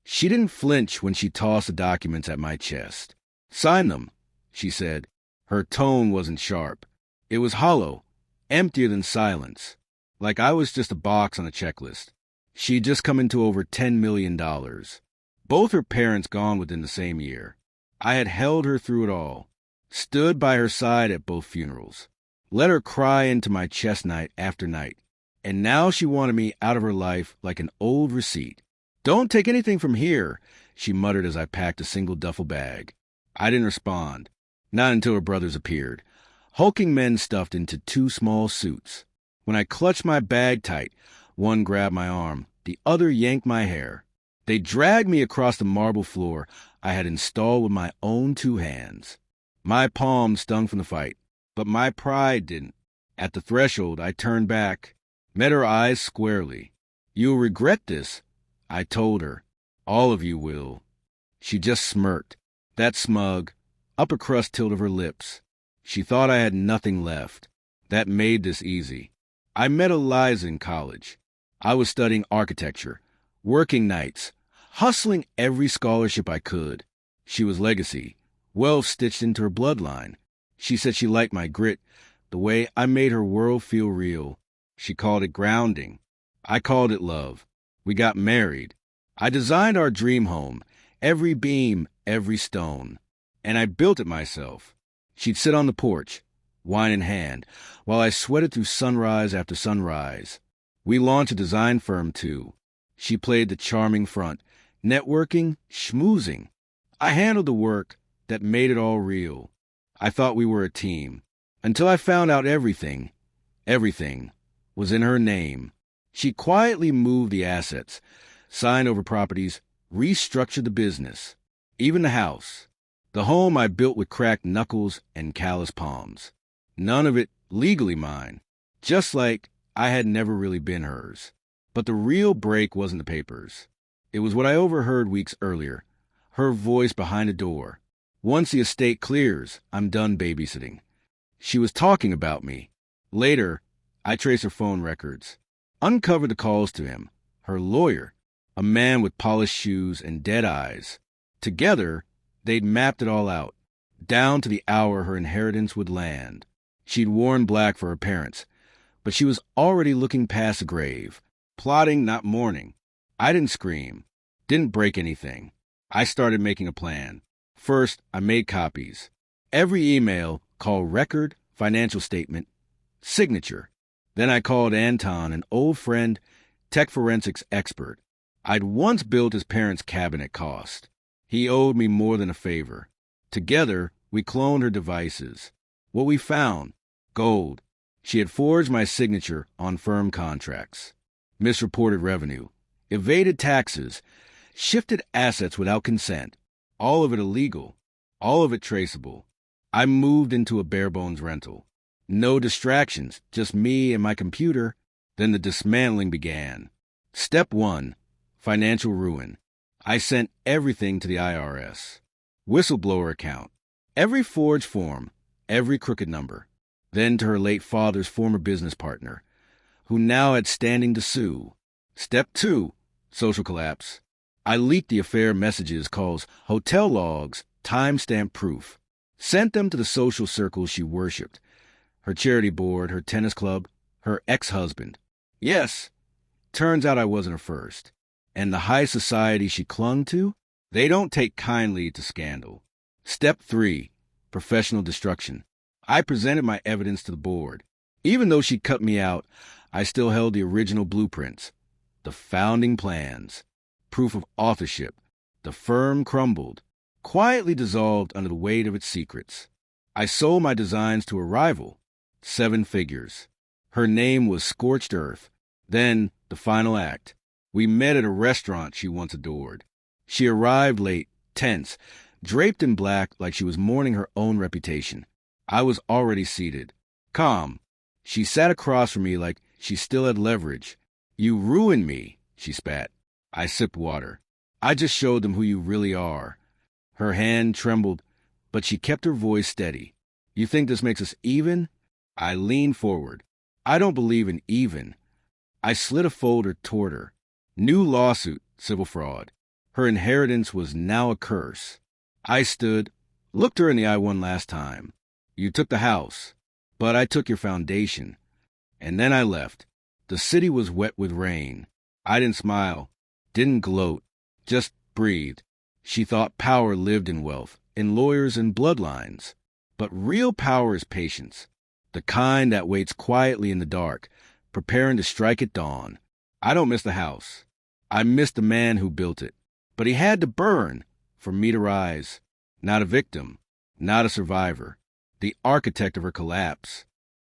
She didn't flinch when she tossed the documents at my chest. "Sign them," she said. Her tone wasn't sharp. It was hollow, emptier than silence, like I was just a box on a checklist. She'd just come into over $10 million. Both her parents gone within the same year. I had held her through it all, stood by her side at both funerals, let her cry into my chest night after night. And now she wanted me out of her life like an old receipt. "Don't take anything from here," she muttered as I packed a single duffel bag. I didn't respond, not until her brothers appeared, hulking men stuffed into 2 small suits. When I clutched my bag tight, one grabbed my arm, the other yanked my hair. They dragged me across the marble floor I had installed with my own 2 hands. My palms stung from the fight, but my pride didn't. At the threshold, I turned back, met her eyes squarely. "You'll regret this," I told her. "All of you will." She just smirked, that smug, upper crust tilt of her lips. She thought I had nothing left. That made this easy. I met Eliza in college. I was studying architecture, working nights, hustling every scholarship I could. She was legacy, wealth stitched into her bloodline. She said she liked my grit, the way I made her world feel real. She called it grounding. I called it love. We got married. I designed our dream home, every beam, every stone. And I built it myself. She'd sit on the porch, wine in hand, while I sweated through sunrise after sunrise. We launched a design firm, too. She played the charming front, networking, schmoozing. I handled the work that made it all real. I thought we were a team, until I found out everything was in her name. She quietly moved the assets, signed over properties, restructured the business, even the house. The home I built with cracked knuckles and calloused palms. None of it legally mine, just like I had never really been hers. But the real break wasn't the papers. It was what I overheard weeks earlier, her voice behind the door. "Once the estate clears, I'm done babysitting." She was talking about me. Later, I traced her phone records, uncovered the calls to him, her lawyer, a man with polished shoes and dead eyes. Together, they'd mapped it all out, down to the hour her inheritance would land. She'd worn black for her parents, but she was already looking past the grave, plotting, not mourning. I didn't scream, didn't break anything. I started making a plan. First, I made copies. Every email called record, financial statement, signature. Then I called Anton, an old friend, tech forensics expert. I'd once built his parents' cabinet cost. He owed me more than a favor. Together, we cloned her devices. What we found? Gold. She had forged my signature on firm contracts, misreported revenue, evaded taxes, shifted assets without consent. All of it illegal, all of it traceable. I moved into a bare-bones rental. No distractions, just me and my computer. Then the dismantling began. Step 1, financial ruin. I sent everything to the IRS. Whistleblower account. Every forged form, every crooked number. Then to her late father's former business partner, who now had standing to sue. Step 2, social collapse. I leaked the affair messages, calls, hotel logs, timestamp proof. Sent them to the social circles she worshipped. Her charity board, her tennis club, her ex-husband. Yes, turns out I wasn't her first. And the high society she clung to, they don't take kindly to scandal. Step 3, professional destruction. I presented my evidence to the board. Even though she cut me out, I still held the original blueprints, the founding plans, proof of authorship. The firm crumbled, quietly dissolved under the weight of its secrets. I sold my designs to a rival, 7 figures. Her name was Scorched Earth. Then, the final act. We met at a restaurant she once adored. She arrived late, tense, draped in black like she was mourning her own reputation. I was already seated, calm. She sat across from me like she still had leverage. "You ruined me," she spat. I sipped water. "I just showed them who you really are." Her hand trembled, but she kept her voice steady. "You think this makes us even?" I leaned forward. "I don't believe in even." I slid a folder toward her. New lawsuit, civil fraud. Her inheritance was now a curse. I stood, looked her in the eye one last time. You took the house, but I took your foundation. And then I left. The city was wet with rain. I didn't smile, didn't gloat, just breathed. She thought power lived in wealth, in lawyers and bloodlines. But real power is patience, the kind that waits quietly in the dark, preparing to strike at dawn. I don't miss the house. I miss the man who built it. But he had to burn for me to rise. Not a victim, not a survivor, the architect of her collapse.